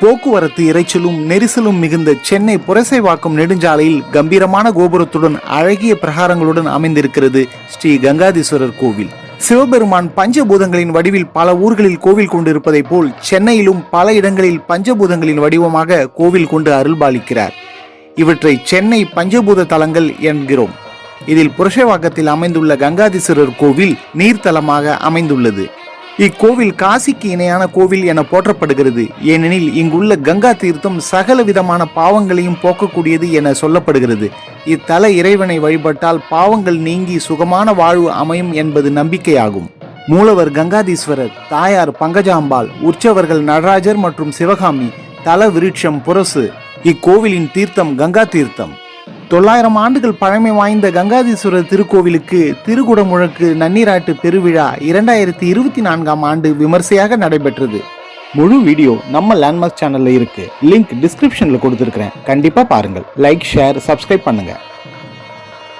போக்குவரத்து இரைச்சலும் நெரிசலும் மிகுந்த சென்னை புரசைவாக்கம் நெடுஞ்சாலையில் கம்பீரமான கோபுரத்துடன் அழகிய பிரகாரங்களுடன் அமைந்திருக்கிறது ஸ்ரீ கங்காதீஸ்வரர் கோவில். சிவபெருமான் பஞ்சபூதங்களின் வடிவில் பல ஊர்களில் கோவில் கொண்டிருப்பதை போல் சென்னையிலும் பல இடங்களில் பஞ்சபூதங்களின் வடிவமாக கோவில் கொண்டு அருள்பாலிக்கிறார். இவற்றை சென்னை பஞ்சபூத தலங்கள் என்கிறோம். இதில் புரசைவாக்கத்தில் அமைந்துள்ள கங்காதீஸ்வரர் கோவில் நீர்த்தலமாக அமைந்துள்ளது. இக்கோவில் காசிக்கு இணையான கோவில் என போற்றப்படுகிறது. ஏனெனில் இங்குள்ள கங்கா தீர்த்தம் சகல விதமான பாவங்களையும் போக்கக்கூடியது என சொல்லப்படுகிறது. இத்தல இறைவனை வழிபட்டால் பாவங்கள் நீங்கி சுகமான வாழ்வு அமையும் என்பது நம்பிக்கையாகும். மூலவர் கங்காதீஸ்வரர், தாயார் பங்கஜாம்பாள், உற்சவர்கள் நடராஜர் மற்றும் சிவகாமி, தல விருட்சம் புரசு. இக்கோவிலின் தீர்த்தம் கங்கா தீர்த்தம். 900 ஆண்டுகள் பழமை வாய்ந்த கங்காதீஸ்வரர் திருக்கோவிலுக்கு திருக்குடமுழக்கு நன்னீராட்டு பெருவிழா 2024ஆம் ஆண்டு விமர்சையாக நடைபெற்றது. முழு வீடியோ நம்ம லேண்ட்மார்க் சேனல்ல இருக்கு. லிங்க் டிஸ்கிரிப்ஷன்ல கொடுத்திருக்கிறேன். கண்டிப்பா பாருங்கள். லைக், ஷேர், சப்ஸ்கிரைப் பண்ணுங்க.